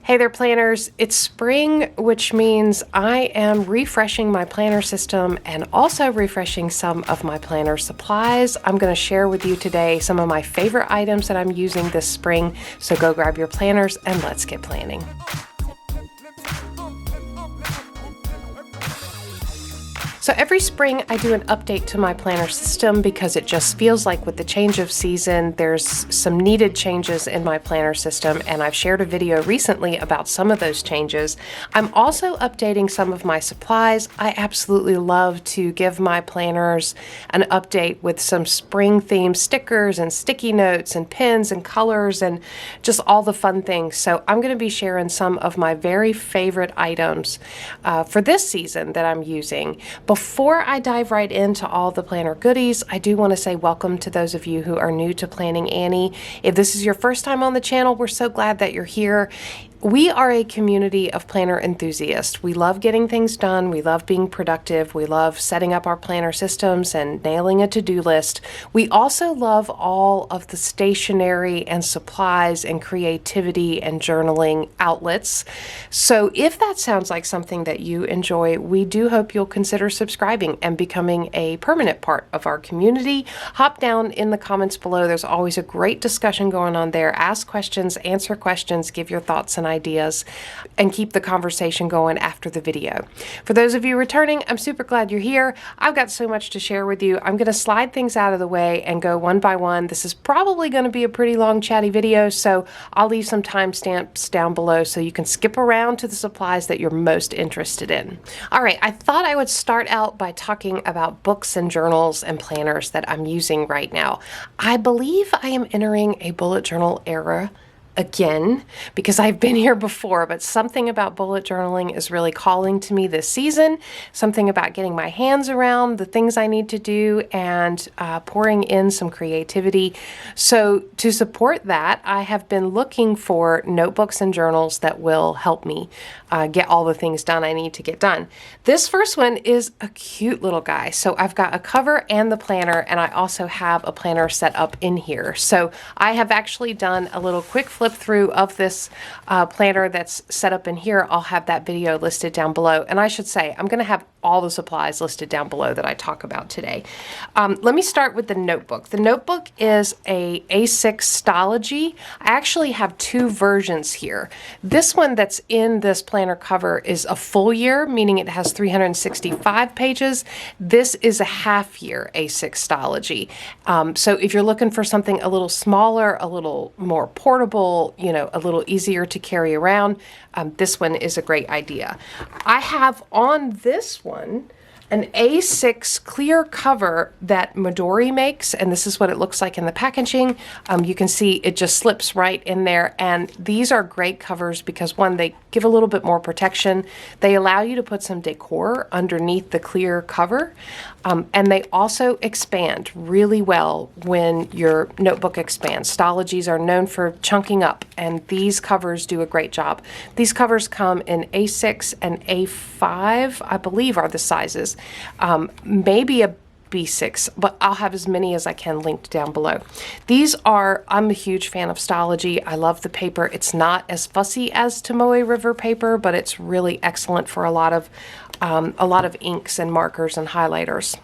Hey there, planners. It's spring, which means I am refreshing my planner system and also refreshing some of my planner supplies. I'm going to share with you today some of my favorite items that I'm using this spring. So go grab your planners and let's get planning. So every spring I do an update to my planner system because it just feels like with the change of season, there's some needed changes in my planner system, and I've shared a video recently about some of those changes. I'm also updating some of my supplies. I absolutely love to give my planners an update with some spring themed stickers and sticky notes and pins and colors and just all the fun things. So I'm going to be sharing some of my very favorite items for this season that I'm using. Before I dive right into all the planner goodies, I do want to say welcome to those of you who are new to Planning Annie. If this is your first time on the channel, we're so glad that you're here. We are a community of planner enthusiasts. We love getting things done. We love being productive. We love setting up our planner systems and nailing a to-do list. We also love all of the stationery and supplies and creativity and journaling outlets. So if that sounds like something that you enjoy, we do hope you'll consider subscribing and becoming a permanent part of our community. Hop down in the comments below. There's always a great discussion going on there. Ask questions, answer questions, give your thoughts and ideas, and keep the conversation going after the video. For those of you returning, I'm super glad you're here. I've got so much to share with you. I'm going to slide things out of the way and go one by one. This is probably going to be a pretty long chatty video, so I'll leave some timestamps down below so you can skip around to the supplies that you're most interested in. All right, I thought I would start out by talking about books and journals and planners that I'm using right now. I believe I am entering a bullet journal era again, because I've been here before, but something about bullet journaling is really calling to me this season. Something about getting my hands around the things I need to do and pouring in some creativity. So to support that, I have been looking for notebooks and journals that will help me get all the things done I need to get done. This first one is a cute little guy. So I've got a cover and the planner, and I also have a planner set up in here. So I have actually done a little quick flip through of this planner that's set up in here. I'll have that video listed down below. And I should say, I'm going to have all the supplies listed down below that I talk about today. Let me start with the notebook. The notebook is a A6 Stalogy. I actually have two versions here. This one that's in this planner cover is a full year, meaning it has 365 pages. This is a half year A6 Stalogy. So if you're looking for something a little smaller, a little more portable, you know, a little easier to carry around, this one is a great idea. I have on this one an A6 clear cover that Midori makes, and this is what it looks like in the packaging. You can see it just slips right in there, and these are great covers because, one, they give a little bit more protection. They allow you to put some decor underneath the clear cover, and they also expand really well when your notebook expands. Stalogies are known for chunking up, and these covers do a great job. These covers come in A6 and A5, I believe are the sizes. Maybe a B6, but I'll have as many as I can linked down below. These are, I'm a huge fan of Stalogy. I love the paper. It's not as fussy as Tomoe River paper, but it's really excellent for a lot of inks and markers and highlighters.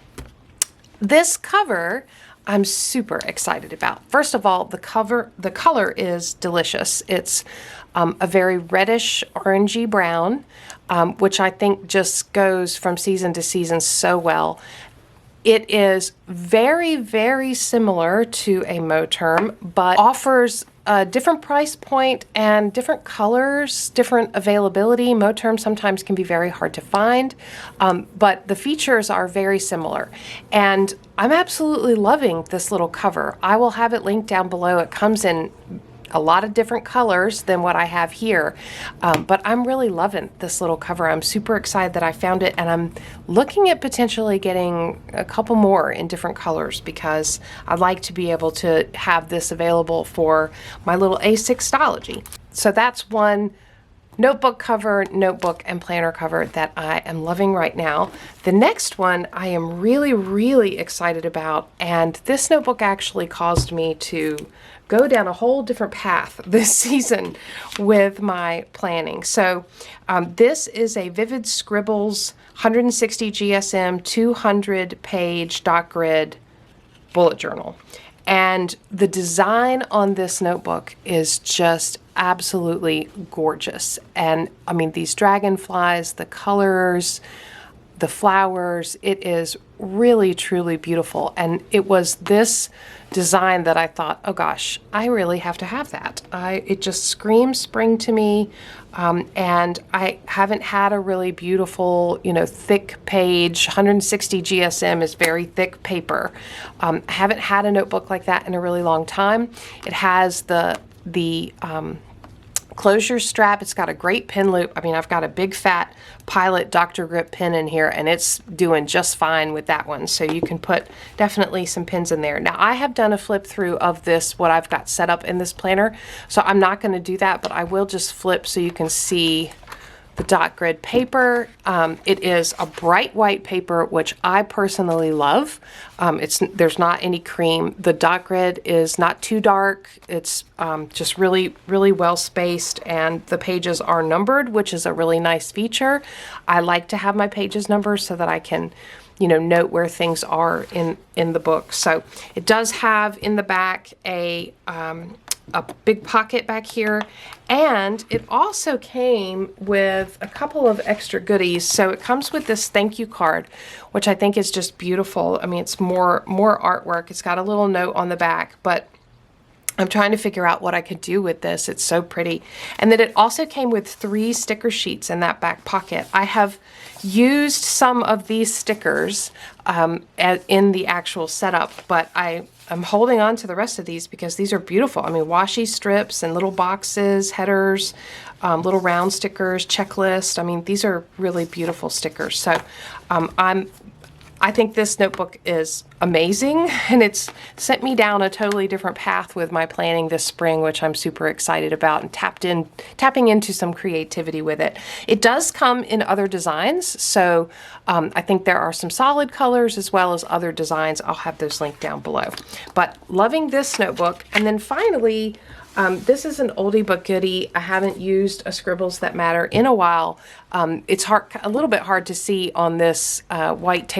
This cover I'm super excited about. First of all, the color is delicious. It's a very reddish orangey brown, which I think just goes from season to season so well. It is very, very similar to a Moterm, but offers a different price point and different colors, different availability. Moterm sometimes can be very hard to find, but the features are very similar. And I'm absolutely loving this little cover. I will have it linked down below. It comes in a lot of different colors than what I have here, but I'm really loving this little cover. I'm super excited that I found it, and I'm looking at potentially getting a couple more in different colors because I'd like to be able to have this available for my little A6 Stalogy. So that's one notebook cover, notebook, and planner cover that I am loving right now. The next one I am really, really excited about, and this notebook actually caused me to go down a whole different path this season with my planning. So this is a Vivid Scribbles 160 GSM 200 page dot grid bullet journal. And the design on this notebook is just absolutely gorgeous. And I mean, these dragonflies, the colors, the flowers, it is really, truly beautiful. And it was this design that I thought, oh gosh, I really have to have that. It just screams spring to me. And I haven't had a really beautiful, thick page. 160 GSM is very thick paper. I haven't had a notebook like that in a really long time. It has the closure strap. It's got a great pin loop. I mean, I've got a big fat Pilot Dr. Grip pin in here, and it's doing just fine with that one. So you can put definitely some pins in there. Now, I have done a flip through of this, what I've got set up in this planner. So I'm not going to do that, but I will just flip so you can see the dot grid paper. It is a bright white paper, which I personally love. There's not any cream. The dot grid is not too dark. It's just really, really well spaced, and the pages are numbered, which is a really nice feature. I like to have my pages numbered so that I can note where things are in the book. So it does have in the back a big pocket back here, and it also came with a couple of extra goodies. So it comes with this thank you card, which I think is just beautiful. I mean, it's more artwork. It's got a little note on the back, but I'm trying to figure out what I could do with this. It's so pretty. And then it also came with 3 sticker sheets in that back pocket. I have used some of these stickers in the actual setup, but I'm holding on to the rest of these because these are beautiful. I mean, washi strips and little boxes, headers, little round stickers, checklist. I mean, these are really beautiful stickers. So I think this notebook is amazing, and it's sent me down a totally different path with my planning this spring, which I'm super excited about, and tapping into some creativity with it. It does come in other designs, so I think there are some solid colors as well as other designs. I'll have those linked down below. But loving this notebook. And then finally, this is an oldie but goodie. I haven't used a Scribbles That Matter in a while. It's a little bit hard to see on this white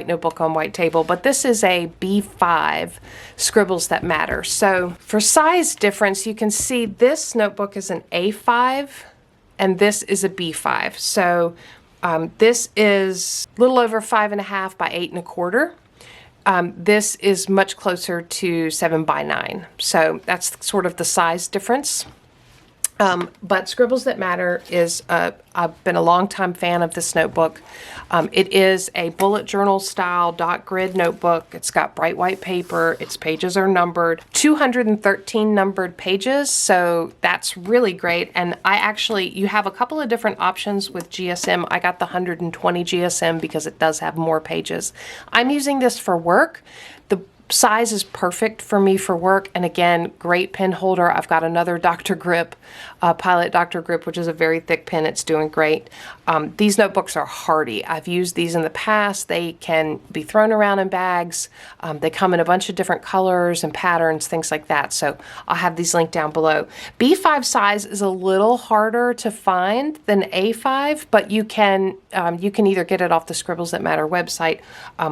notebook on white table, but this is a B5 Scribbles That Matter. So for size difference, you can see this notebook is an A5 and this is a B5. So this is a little over 5.5 by 8.25. This is much closer to 7 by 9. So that's sort of the size difference. But Scribbles That Matter is, I've been a long-time fan of this notebook. It is a bullet journal style dot grid notebook. It's got bright white paper. Its pages are numbered, 213 numbered pages. So that's really great. And you have a couple of different options with GSM. I got the 120 GSM because it does have more pages. I'm using this for work. The size is perfect for me for work, and again, great pen holder. I've got another Dr. Grip, Pilot Dr. Grip, which is a very thick pen. It's doing great. These notebooks are hardy. I've used these in the past. They can be thrown around in bags. They come in a bunch of different colors and patterns, things like that. So I'll have these linked down below. B5 size is a little harder to find than A5, but you can either get it off the Scribbles That Matter website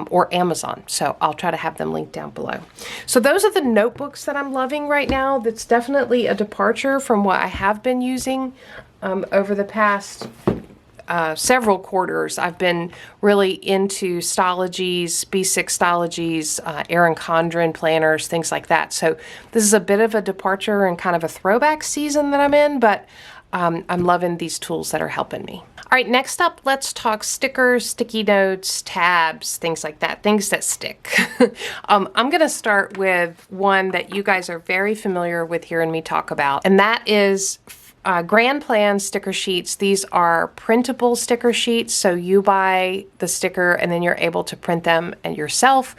or Amazon. So I'll try to have them linked down below. So those are the notebooks that I'm loving right now. That's definitely a departure from what I have been using over the past several quarters. I've been really into Stologies, B6 Stologies, Erin Condren planners, things like that. So this is a bit of a departure and kind of a throwback season that I'm in, but I'm loving these tools that are helping me. All right, next up, let's talk stickers, sticky notes, tabs, things like that, things that stick. I'm going to start with one that you guys are very familiar with hearing me talk about, and that is Grand Plan sticker sheets. These are printable sticker sheets, so you buy the sticker and then you're able to print them and yourself,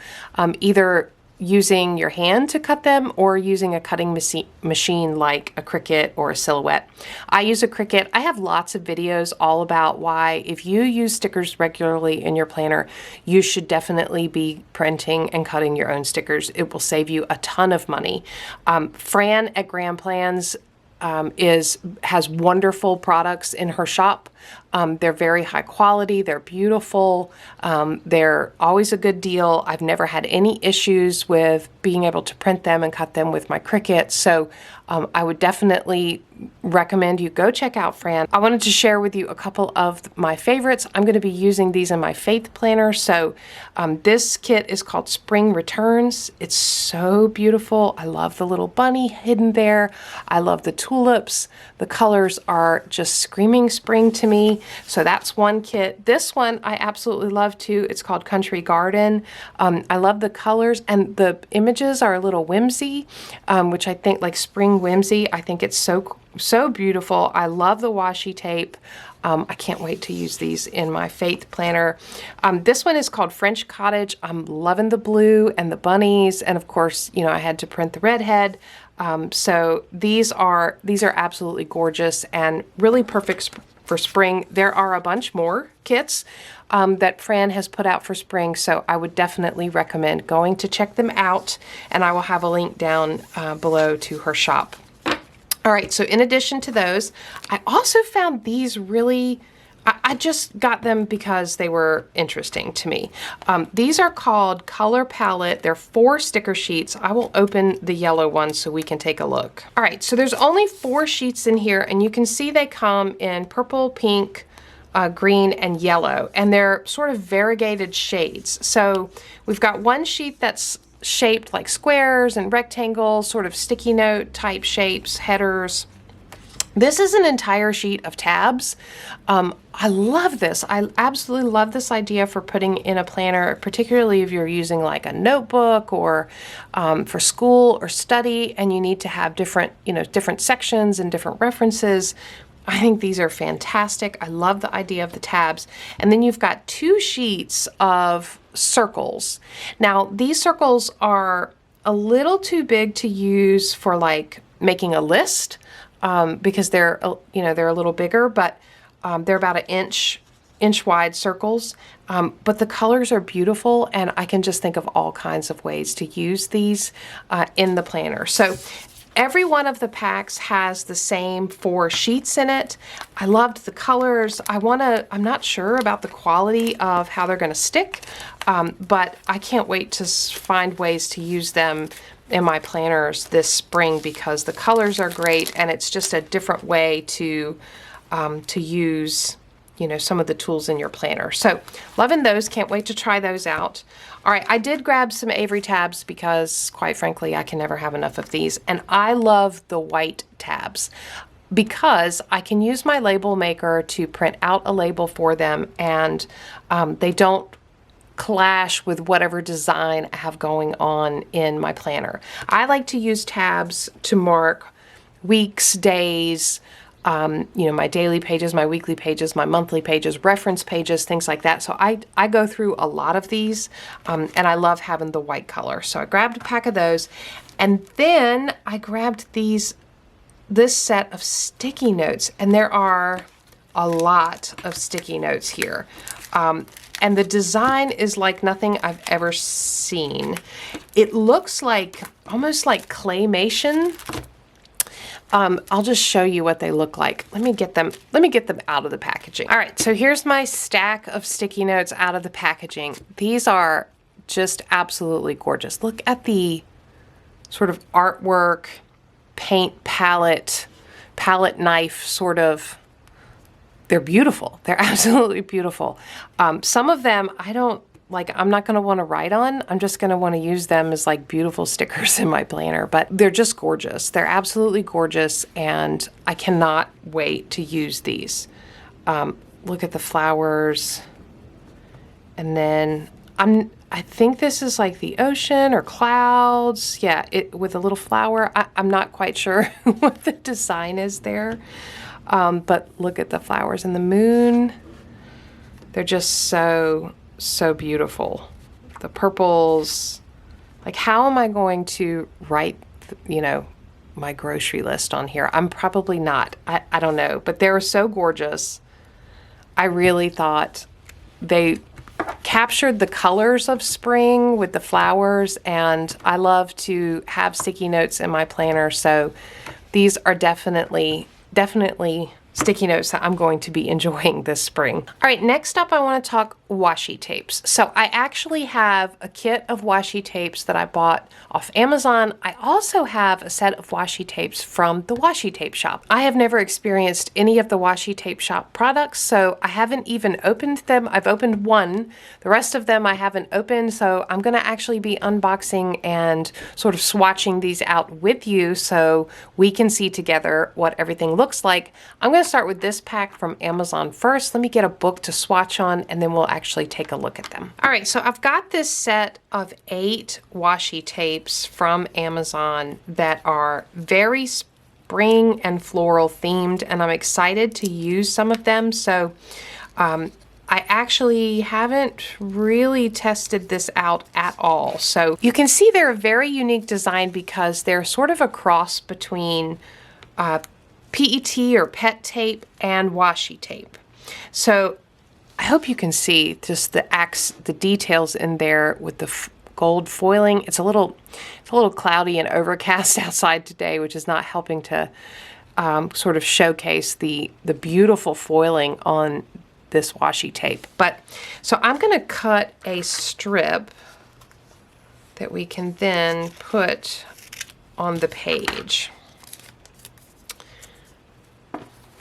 either using your hand to cut them or using a cutting machine like a Cricut or a Silhouette. I use a Cricut. I have lots of videos all about why if you use stickers regularly in your planner, you should definitely be printing and cutting your own stickers. It will save you a ton of money. Fran at Grand Plans has wonderful products in her shop. They're very high quality. They're beautiful. They're always a good deal. I've never had any issues with being able to print them and cut them with my Cricut. So I would definitely recommend you go check out Fran. I wanted to share with you a couple of my favorites. I'm going to be using these in my faith planner. So this kit is called Spring Returns. It's so beautiful. I love the little bunny hidden there. I love the tulips. The colors are just screaming spring to me. So that's one kit. This one I absolutely love too. It's called Country Garden. I love the colors, and the images are a little whimsy, which I think, like spring whimsy, I think it's so beautiful. I love the washi tape. I can't wait to use these in my faith planner. This one is called French Cottage. I'm loving the blue and the bunnies, and of course, you know, I had to print the redhead. So these are absolutely gorgeous and really perfect for spring. There are a bunch more kits that Fran has put out for spring, so I would definitely recommend going to check them out, and I will have a link down below to her shop. All right, so in addition to those, I also found these really, I just got them because they were interesting to me. These are called Color Palette. They're 4 sticker sheets. I will open the yellow one so we can take a look. All right, so there's only 4 sheets in here, and you can see they come in purple, pink, green, and yellow, and they're sort of variegated shades. So we've got one sheet that's shaped like squares and rectangles, sort of sticky note type shapes, headers. This is an entire sheet of tabs. I love this. I absolutely love this idea for putting in a planner, particularly if you're using like a notebook or for school or study, and you need to have different sections and different references. I think these are fantastic. I love the idea of the tabs. And then you've got 2 sheets of circles. Now, these circles are a little too big to use for like making a list because they're a little bigger, but they're about an inch wide circles. But the colors are beautiful, and I can just think of all kinds of ways to use these in the planner. So every one of the packs has the same 4 sheets in it. I loved the colors. I'm not sure about the quality of how they're gonna stick, but I can't wait to find ways to use them in my planners this spring because the colors are great, and it's just a different way to use some of the tools in your planner. So loving those, can't wait to try those out. All right, I did grab some Avery tabs because quite frankly, I can never have enough of these. And I love the white tabs because I can use my label maker to print out a label for them, and they don't clash with whatever design I have going on in my planner. I like to use tabs to mark weeks, days, my daily pages, my weekly pages, my monthly pages, reference pages, things like that. So I go through a lot of these, and I love having the white color. So I grabbed a pack of those, and then I grabbed this set of sticky notes, and there are a lot of sticky notes here. And the design is like nothing I've ever seen. It looks like almost like claymation. I'll just show you what they look like. Let me get them out of the packaging. All right, so here's my stack of sticky notes out of the packaging. These are just absolutely gorgeous. Look at the sort of artwork, paint palette knife sort of. They're beautiful. They're absolutely beautiful. Some of them I'm not going to want to write on. I'm just going to want to use them as like beautiful stickers in my planner, but they're just gorgeous. They're absolutely gorgeous, and I cannot wait to use these. Look at the flowers. And then I think this is like the ocean or clouds. Yeah, with a little flower. I'm not quite sure what the design is there. But look at the flowers and the moon. They're just so beautiful. The purples, Like, how am I going to write, you know, my grocery list on here? I'm probably not. I don't know. But they're so gorgeous. I really thought they captured the colors of spring with the flowers, and I love to have sticky notes in my planner, so these are definitely sticky notes that I'm going to be enjoying this spring. All right, next up I want to talk washi tapes. So I actually have a kit of washi tapes that I bought off Amazon. I also have a set of washi tapes from the Washi Tape Shop. I have never experienced any of the Washi Tape Shop products, so I haven't even opened them. I've opened one. The rest of them I haven't opened, so I'm going to actually be unboxing and sort of swatching these out with you so we can see together what everything looks like. I'm going to start with this pack from Amazon first. Let me get a book to swatch on, and then we'll actually take a look at them. All right, so I've got this set of 8 washi tapes from Amazon that are very spring and floral themed, and I'm excited to use some of them. So I actually haven't really tested this out at all. So you can see they're a very unique design because they're sort of a cross between PET or PET tape and washi tape. So I hope you can see just the details in there with the gold foiling. It's a little cloudy and overcast outside today, which is not helping to sort of showcase the beautiful foiling on this washi tape. But so I'm going to cut a strip that we can then put on the page.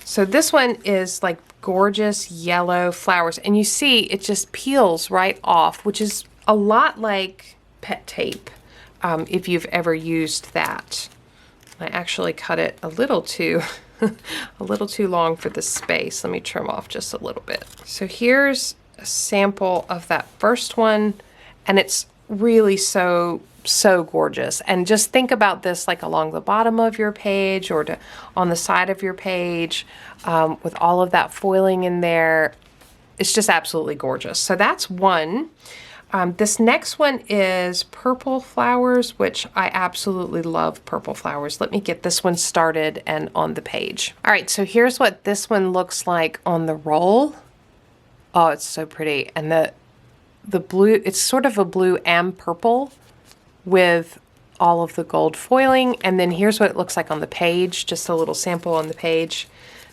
So this one is like gorgeous yellow flowers, and you see it just peels right off, which is a lot like PET tape, if you've ever used that. I actually cut it a little too long for the space. Let me trim off just a little bit. So here's a sample of that first one, and it's really so gorgeous. And just think about this like along the bottom of your page or on the side of your page, with all of that foiling in there. It's just absolutely gorgeous. So that's one. This next one is purple flowers, which I absolutely love purple flowers. Let me get this one started and on the page. All right, so here's what this one looks like on the roll. Oh, it's so pretty. And the blue, it's sort of a blue and purple with all of the gold foiling. And then here's what it looks like on the page, just a little sample on the page.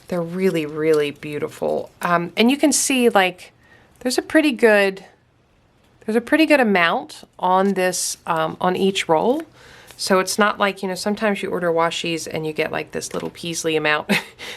They're really, really beautiful. And you can see like there's a pretty good amount on this, on each roll. So it's not like, you know, sometimes you order washis and you get like this little Peasley amount.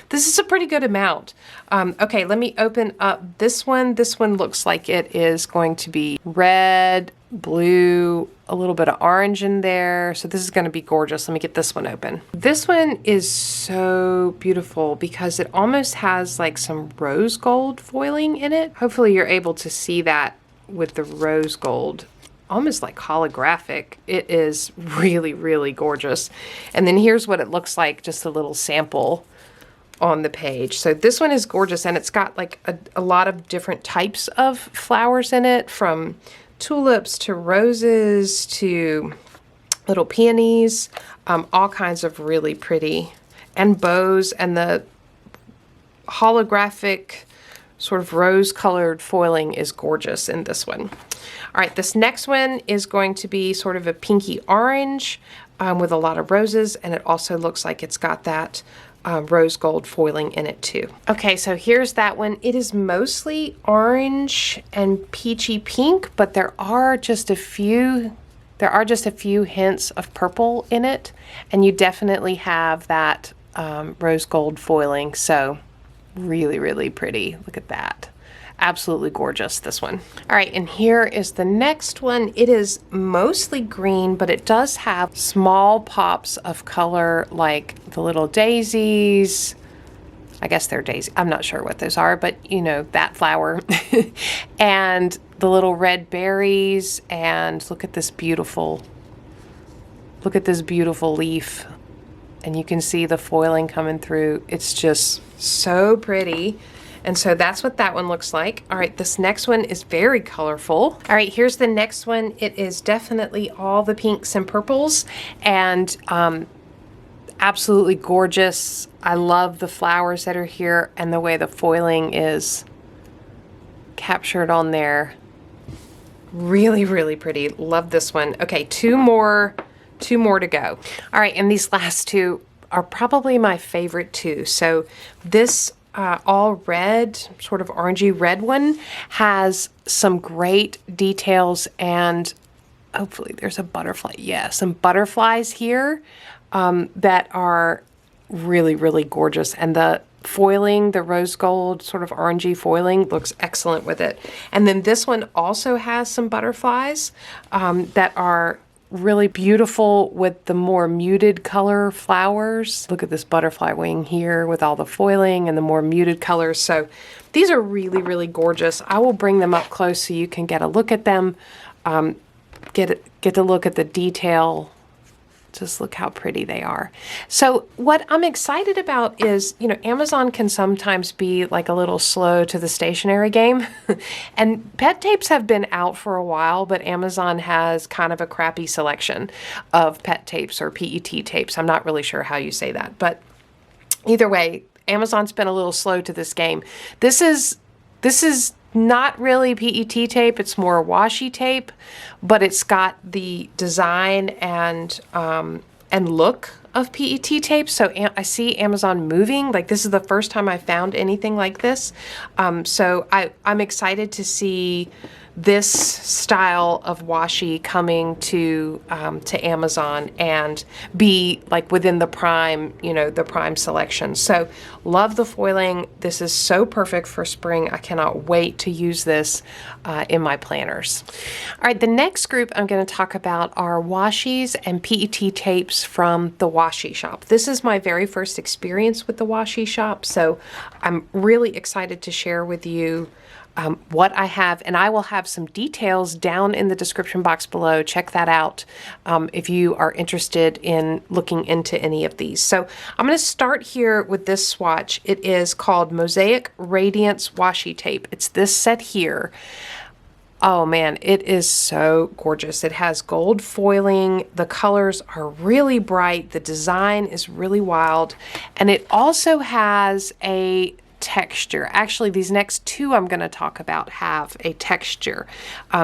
This is a pretty good amount. Okay, let me open up this one. This one looks like it is going to be red, blue, a little bit of orange in there. So this is going to be gorgeous. Let me get this one open. This one is so beautiful because it almost has like some rose gold foiling in it. Hopefully you're able to see that with the rose gold. Almost like holographic. It is really, really gorgeous. And then here's what it looks like, just a little sample on the page. So this one is gorgeous, and it's got like a lot of different types of flowers in it, from tulips to roses to little peonies, all kinds of really pretty, and bows, and the holographic sort of rose-colored foiling is gorgeous in this one. All right, this next one is going to be sort of a pinky orange with a lot of roses, and it also looks like it's got that rose gold foiling in it too. Okay, so here's that one. It is mostly orange and peachy pink, but there are just a few hints of purple in it, and you definitely have that rose gold foiling. So really, really pretty. Look at that. Absolutely gorgeous, this one. All right, and here is the next one. It is mostly green, but it does have small pops of color, like the little daisies. I guess they're daisies. I'm not sure what those are, but you know, that flower. And the little red berries, and look at this beautiful leaf. And you can see the foiling coming through. It's just so pretty. And so that's what that one looks like. All right, this next one is very colorful. All right, here's the next one. It is definitely all the pinks and purples, and absolutely gorgeous. I love the flowers that are here and the way the foiling is captured on there. Really, really pretty. Love this one. Okay, two more to go. All right, and these last two are probably my favorite too. So this all red, sort of orangey red one has some great details, and hopefully there's a butterfly. Yeah, some butterflies here that are really, really gorgeous. And the foiling, the rose gold sort of orangey foiling, looks excellent with it. And then this one also has some butterflies that are really beautiful with the more muted color flowers. Look at this butterfly wing here with all the foiling and the more muted colors. So these are really, really gorgeous. I will bring them up close so you can get a look at them, get to look at the detail. Just look how pretty they are. So what I'm excited about is, you know, Amazon can sometimes be like a little slow to the stationery game. And pet tapes have been out for a while, but Amazon has kind of a crappy selection of pet tapes or PET tapes. I'm not really sure how you say that, but either way, Amazon's been a little slow to this game. This is not really PET tape, it's more washi tape, but it's got the design and look of PET tape. So I see Amazon moving. Like, this is the first time I found anything like this. So I'm excited to see this style of washi coming to Amazon and be like within the Prime, you know, the Prime selection. So love the foiling. This is so perfect for spring. I cannot wait to use this in my planners. All right, the next group I'm going to talk about are washis and PET tapes from the Washi shop. This is my very first experience with the Washi shop, so I'm really excited to share with you what I have, and I will have some details down in the description box below. Check that out if you are interested in looking into any of these. So I'm going to start here with this swatch. It is called Mosaic Radiance Washi Tape. It's this set here. Oh man, it is so gorgeous. It has gold foiling. The colors are really bright. The design is really wild. And it also has a texture. Actually, these next two I'm going to talk about have a texture.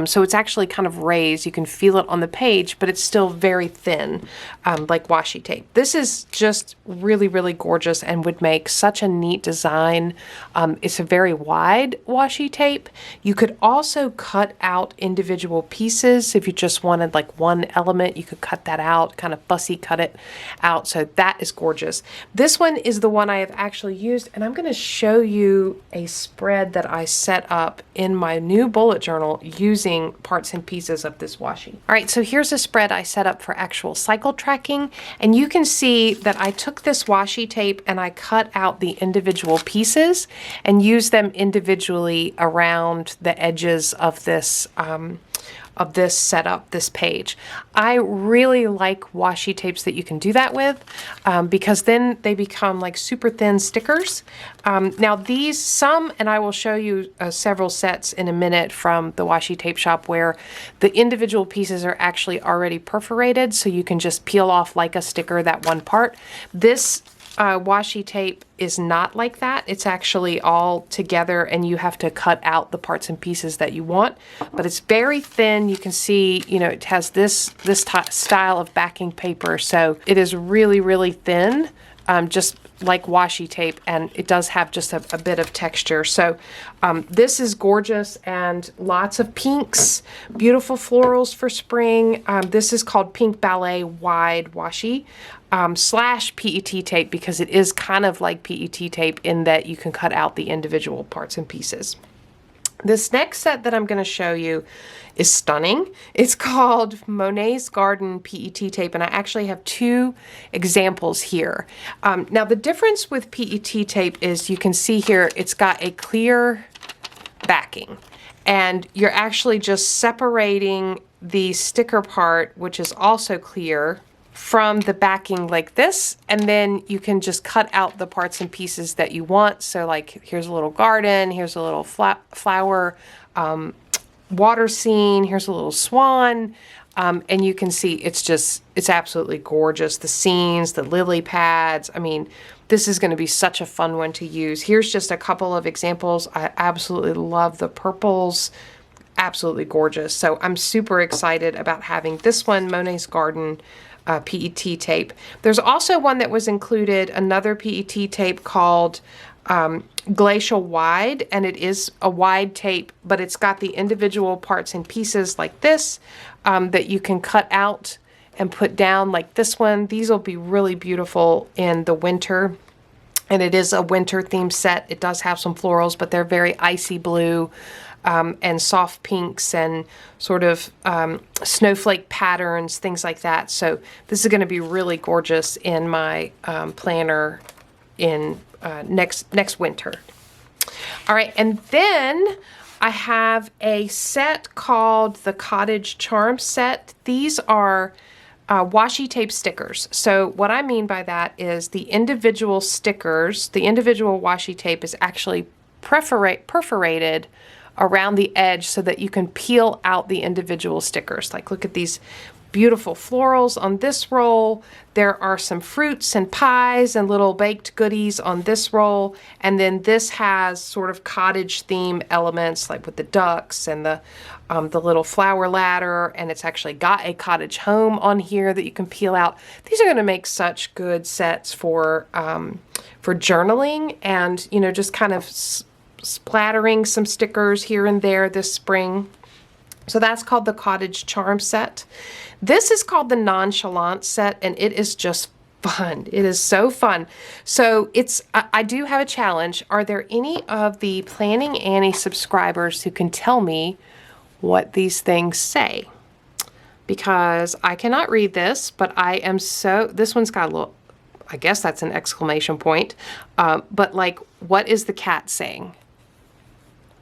So it's actually kind of raised. You can feel it on the page, but it's still very thin, like washi tape. This is just really, really gorgeous and would make such a neat design. It's a very wide washi tape. You could also cut out individual pieces. If you just wanted like one element, you could cut that out, kind of fussy cut it out. So that is gorgeous. This one is the one I have actually used, and I'm going to show you a spread that I set up in my new bullet journal using parts and pieces of this washi. All right, so here's a spread I set up for actual cycle tracking, and you can see that I took this washi tape and I cut out the individual pieces and used them individually around the edges of this setup, this page. I really like washi tapes that you can do that with because then they become like super thin stickers. Now these, and I will show you several sets in a minute from the washi tape shop where the individual pieces are actually already perforated, so you can just peel off like a sticker that one part. This washi tape is not like that. It's actually all together and you have to cut out the parts and pieces that you want, but it's very thin. You can see, you know, it has this style of backing paper, so it is really, really thin, just like washi tape, and it does have just a bit of texture. So this is gorgeous, and lots of pinks, beautiful florals for spring. This is called Pink Ballet Wide Washi slash PET tape, because it is kind of like PET tape in that you can cut out the individual parts and pieces. This next set that I'm going to show you is stunning. It's called Monet's Garden PET tape, and I actually have two examples here. Now the difference with PET tape is you can see here it's got a clear backing, and you're actually just separating the sticker part, which is also clear, from the backing like this, and then you can just cut out the parts and pieces that you want. So like here's a little garden, here's a little flower, water scene, here's a little swan, and you can see it's absolutely gorgeous. The scenes, the lily pads, I mean, this is going to be such a fun one to use. Here's just a couple of examples. I absolutely love the purples. Absolutely gorgeous. So I'm super excited about having this one, Monet's Garden PET tape. There's also one that was included, another PET tape called Glacial Wide, and it is a wide tape, but it's got the individual parts and pieces like this that you can cut out and put down like this one. These will be really beautiful in the winter, and it is a winter themed set. It does have some florals, but they're very icy blue and soft pinks and sort of snowflake patterns, things like that. So this is going to be really gorgeous in my planner in next winter. All right, and then I have a set called the Cottage Charm set. These are washi tape stickers. So what I mean by that is the individual stickers, the individual washi tape is actually perforated around the edge so that you can peel out the individual stickers. Like look at these beautiful florals on this roll. There are some fruits and pies and little baked goodies on this roll. And then this has sort of cottage theme elements like with the ducks and the little flower ladder. And it's actually got a cottage home on here that you can peel out. These are going to make such good sets for journaling and, you know, just kind of splattering some stickers here and there this spring. So that's called the Cottage Charm set. This is called the Nonchalant set, and it is just fun. It is so fun. So I do have a challenge. Are there any of the Planning Annie subscribers who can tell me what these things say? Because I cannot read this, but this one's got a little, I guess that's an exclamation point. But like, what is the cat saying?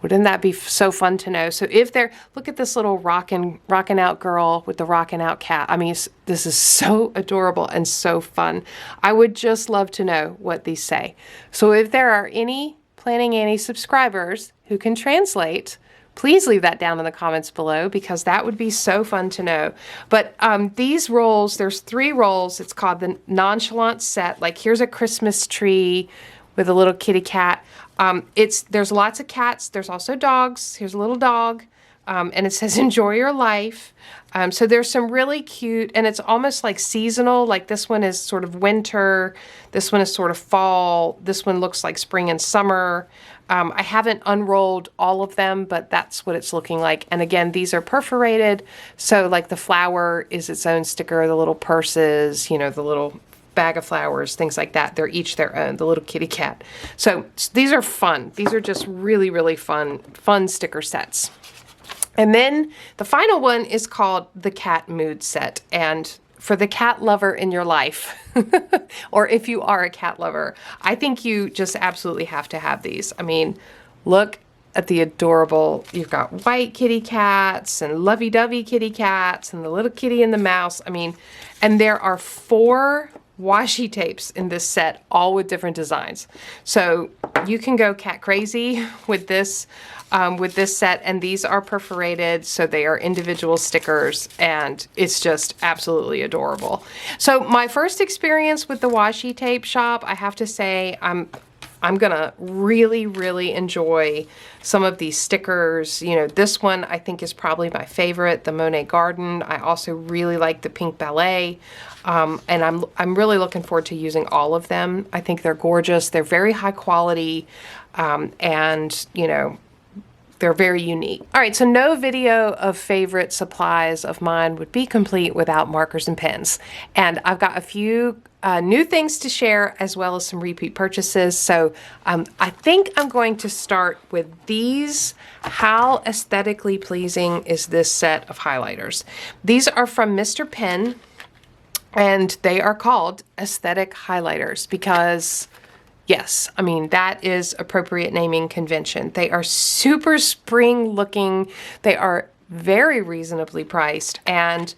Wouldn't that be so fun to know? So if look at this little rockin' out girl with the rockin' out cat. I mean, this is so adorable and so fun. I would just love to know what these say. So if there are any Planning Annie subscribers who can translate, please leave that down in the comments below because that would be so fun to know. But these rolls, there's 3 rolls. It's called the Nonchalant set. Like here's a Christmas tree with a little kitty cat. There's lots of cats. There's also dogs. Here's a little dog. And it says, enjoy your life. So there's some really cute, and it's almost like seasonal. Like this one is sort of winter. This one is sort of fall. This one looks like spring and summer. I haven't unrolled all of them, but that's what it's looking like. And again, these are perforated. So like the flower is its own sticker, the little purses, you know, the little bag of flowers, things like that. They're each their own, the little kitty cat. So these are fun. These are just really, really fun sticker sets. And then the final one is called the Cat Mood set. And for the cat lover in your life, or if you are a cat lover, I think you just absolutely have to have these. I mean, look at the adorable, you've got white kitty cats and lovey-dovey kitty cats and the little kitty and the mouse. I mean, and there are 4 washi tapes in this set, all with different designs. So you can go cat crazy with this set, and these are perforated, so they are individual stickers, and it's just absolutely adorable. So my first experience with the washi tape shop, I have to say, I'm gonna really, really enjoy some of these stickers. You know, this one I think is probably my favorite, the Monet Garden. I also really like the Pink Ballet. And I'm really looking forward to using all of them. I think they're gorgeous. They're very high quality, and you know, they're very unique. All right, so no video of favorite supplies of mine would be complete without markers and pens. And I've got a few new things to share as well as some repeat purchases. So I think I'm going to start with these. How aesthetically pleasing is this set of highlighters? These are from Mr. Pen. And they are called aesthetic highlighters because, yes, I mean, that is appropriate naming convention. They are super spring looking. They are very reasonably priced. And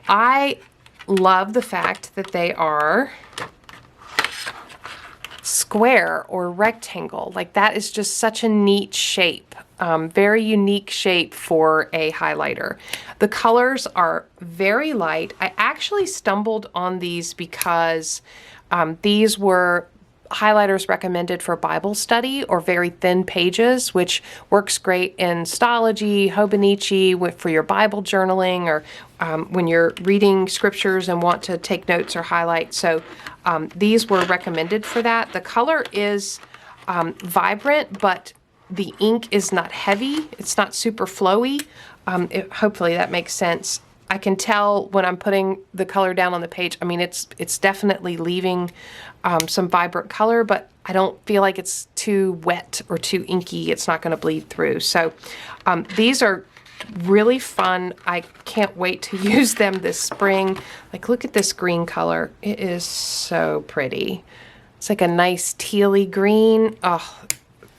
I love the fact that they are square or rectangle. Like, that is just such a neat shape. Very unique shape for a highlighter. The colors are very light. I actually stumbled on these because these were highlighters recommended for Bible study or very thin pages, which works great in Stology, Hobonichi, for your Bible journaling, or when you're reading scriptures and want to take notes or highlight. So these were recommended for that. The color is vibrant, but the ink is not heavy. It's not super flowy. Hopefully that makes sense. I can tell when I'm putting the color down on the page. I mean, it's definitely leaving some vibrant color, but I don't feel like it's too wet or too inky. It's not going to bleed through. So these are really fun. I can't wait to use them this spring. Like, look at this green color. It is so pretty. It's like a nice tealy green. Oh,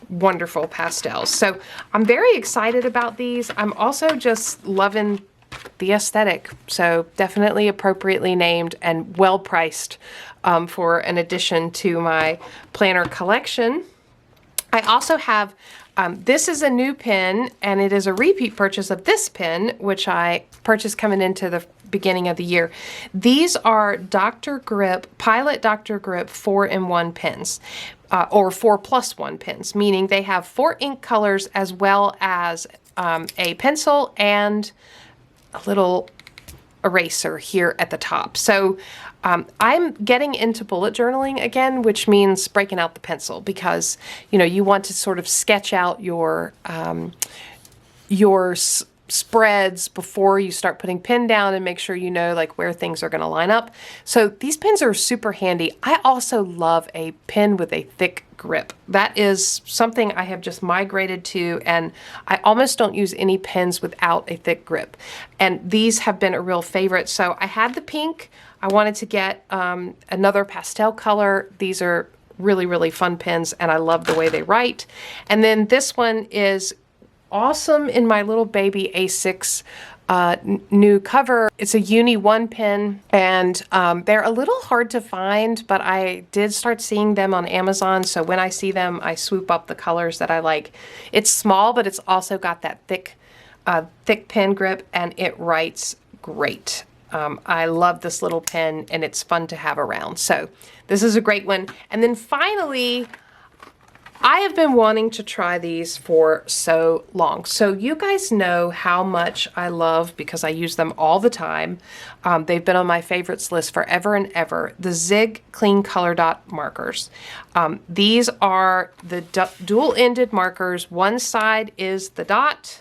wonderful pastels. So I'm very excited about these. I'm also just loving the aesthetic. So definitely appropriately named and well priced for an addition to my planner collection. I also have, this is a new pen, and it is a repeat purchase of this pen, which I purchased coming into the beginning of the year. These are Dr. Grip, Pilot Dr. Grip 4-in-1 pens. Or 4+1 pens, meaning they have 4 ink colors as well as a pencil and a little eraser here at the top. So I'm getting into bullet journaling again, which means breaking out the pencil, because you want to sort of sketch out your spreads before you start putting pen down and make sure you know like where things are going to line up. So these pens are super handy. I also love a pen with a thick grip. That is something I have just migrated to, and I almost don't use any pens without a thick grip. And these have been a real favorite. So I had the pink. I wanted to get another pastel color. These are really, really fun pens, and I love the way they write. And then this one is awesome in my little baby A6 new cover. It's a Uni 1 pen, and they're a little hard to find, but I did start seeing them on Amazon. So when I see them, I swoop up the colors that I like. It's small, but it's also got that thick pen grip, and it writes great. I love this little pen, and it's fun to have around. So this is a great one. And then finally, I have been wanting to try these for so long. So you guys know how much I love, because I use them all the time. They've been on my favorites list forever and ever. The Zig Clean Color Dot markers. These are the dual-ended markers. One side is the dot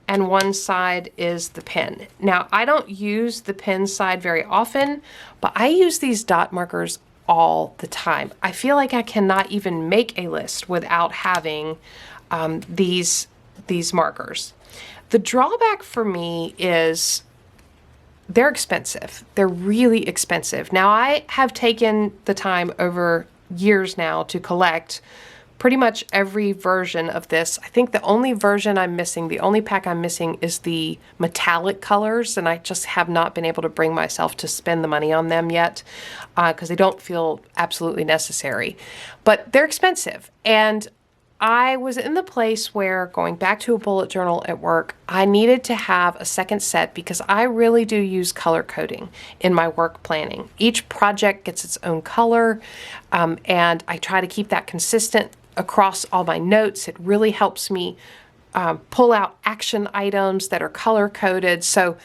and one side is the pen. Now, I don't use the pen side very often, but I use these dot markers all the time. I feel like I cannot even make a list without having these markers. The drawback for me is they're expensive. They're really expensive. Now, I have taken the time over years now to collect pretty much every version of this. I think the only version I'm missing, the only pack I'm missing, is the metallic colors, and I just have not been able to bring myself to spend the money on them yet because they don't feel absolutely necessary. But they're expensive, and I was in the place where, going back to a bullet journal at work, I needed to have a second set because I really do use color coding in my work planning. Each project gets its own color, and I try to keep that consistent across all my notes. It really helps me pull out action items that are color coded. So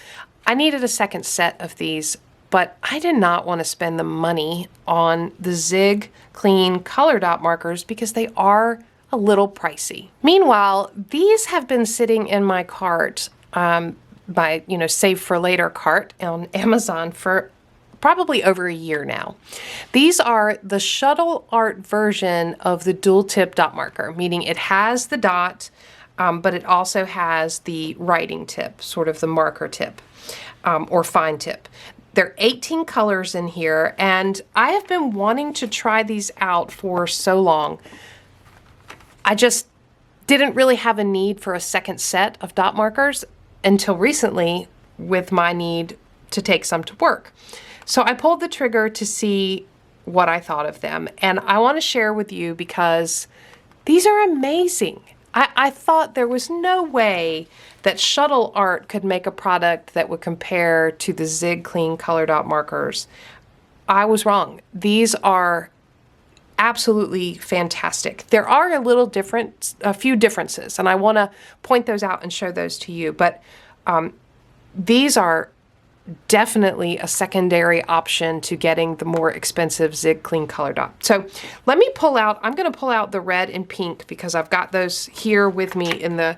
I needed a second set of these, but I did not want to spend the money on the Zig Clean Color Dot markers because they are a little pricey. Meanwhile, these have been sitting in my cart, my save for later cart on Amazon for probably over a year now. These are the shuttle art version of the dual tip dot marker, meaning it has the dot, but it also has the writing tip, sort of the marker tip, or fine tip. There are 18 colors in here, and I have been wanting to try these out for so long. I just didn't really have a need for a second set of dot markers until recently, with my need to take some to work. So I pulled the trigger to see what I thought of them, and I want to share with you because these are amazing. I thought there was no way that Shuttle Art could make a product that would compare to the Zig Clean Color Dot markers. I was wrong. These are absolutely fantastic. There are a few differences, and I want to point those out and show those to you, but these are definitely a secondary option to getting the more expensive Zig Clean Color Dot. So let me I'm going to pull out the red and pink because I've got those here with me in the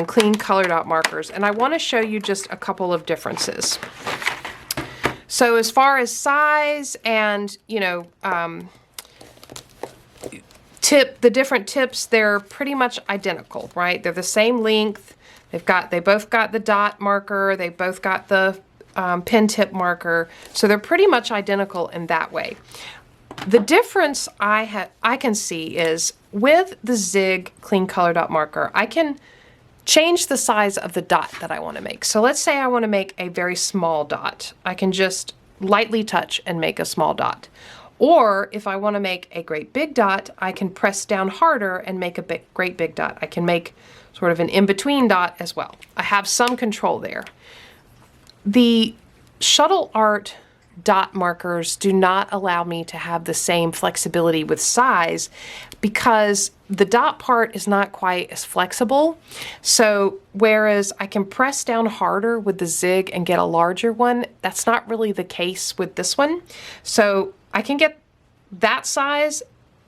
Clean Color Dot markers, and I want to show you just a couple of differences. So as far as size and, the different tips, they're pretty much identical, right? They're the same length. They both got the dot marker. They both got the pen tip marker. So they're pretty much identical in that way. The difference I can see is with the Zig Clean Color Dot marker, I can change the size of the dot that I want to make. So let's say I want to make a very small dot. I can just lightly touch and make a small dot. Or if I want to make a great big dot, I can press down harder and make a great big dot. I can make sort of an in-between dot as well. I have some control there. The Shuttle Art dot markers do not allow me to have the same flexibility with size because the dot part is not quite as flexible. So whereas I can press down harder with the Zig and get a larger one, that's not really the case with this one. So I can get that size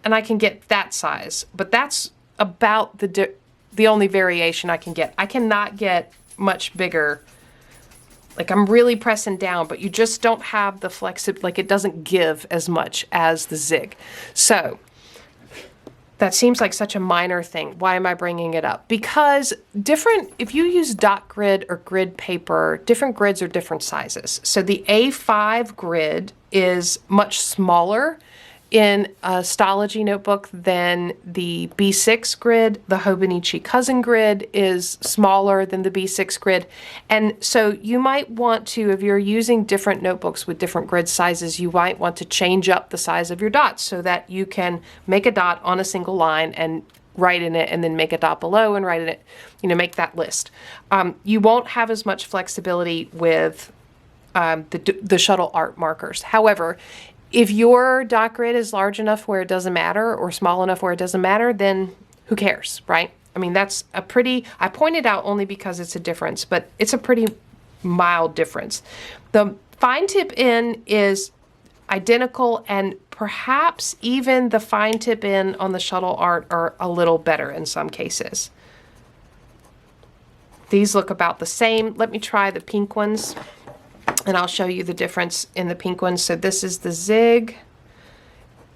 and I can get that size, but that's about the only variation I can get. I cannot get much bigger. Like I'm really pressing down, but you just don't have the flexibility, like it doesn't give as much as the Zig. So that seems like such a minor thing. Why am I bringing it up? Because if you use dot grid or grid paper, different grids are different sizes. So the A5 grid is much smaller in a Stalogy notebook than the B6 grid. The Hobonichi Cousin grid is smaller than the B6 grid. And so you might want to, if you're using different notebooks with different grid sizes, you might want to change up the size of your dots so that you can make a dot on a single line and write in it and then make a dot below and write in it, make that list. You won't have as much flexibility with the Shuttle Art markers. However, if your dot grid is large enough where it doesn't matter or small enough where it doesn't matter, then who cares, right? I mean, that's I pointed out only because it's a difference, but it's a pretty mild difference. The fine tip in is identical, and perhaps even the fine tip in on the Shuttle Art are a little better in some cases. These look about the same. Let me try the pink ones, and I'll show you the difference in the pink ones. So this is the Zig.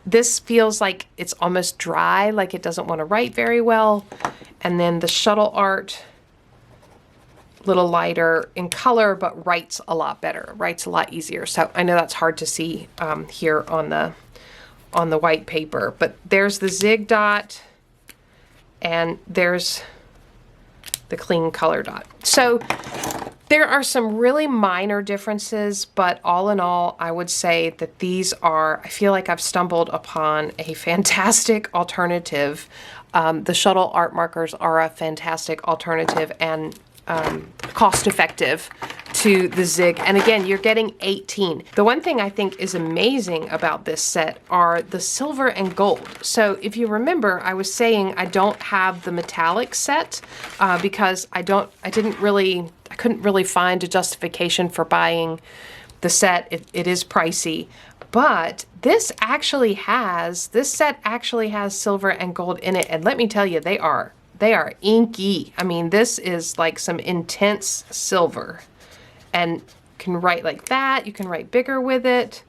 This feels like it's almost dry, like it doesn't want to write very well. And then the Shuttle Art, a little lighter in color, but writes a lot better, writes a lot easier. So I know that's hard to see here on the white paper, but there's the Zig dot, and there's the Clean Color Dot. So there are some really minor differences, but all in all, I would say that these are, I feel like I've stumbled upon a fantastic alternative. The Shuttle Art markers are a fantastic alternative and cost-effective to the Zig. And again, you're getting 18. The one thing I think is amazing about this set are the silver and gold. So if you remember, I was saying I don't have the metallic set because I couldn't really find a justification for buying the set. It is pricey. But this set actually has silver and gold in it. And let me tell you, they are inky. I mean, this is like some intense silver. And you can write like that. You can write bigger with it.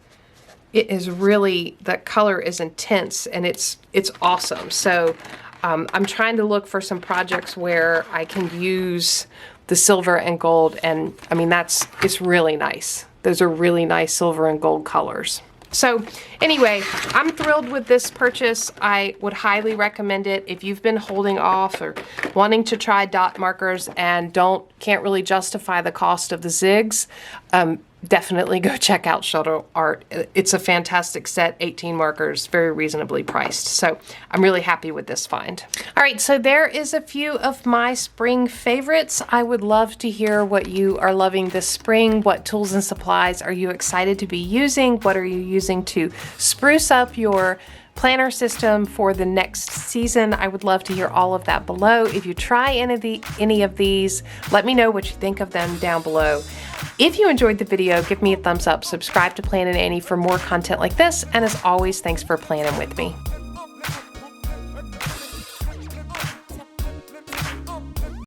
It is really, the color is intense and it's awesome. So I'm trying to look for some projects where I can use the silver and gold, and I mean, it's really nice. Those are really nice silver and gold colors. So anyway, I'm thrilled with this purchase. I would highly recommend it if you've been holding off or wanting to try dot markers and can't really justify the cost of the Zigs. definitely go check out Shutter Art. It's a fantastic set, 18 markers, very reasonably priced. So I'm really happy with this find. All right, so there is a few of my spring favorites. I would love to hear what you are loving this spring. What tools and supplies are you excited to be using? What are you using to spruce up your planner system for the next season? I would love to hear all of that below. If you try any of these, let me know what you think of them down below. If you enjoyed the video, give me a thumbs up, subscribe to Planning Annie for more content like this, and as always, thanks for planning with me.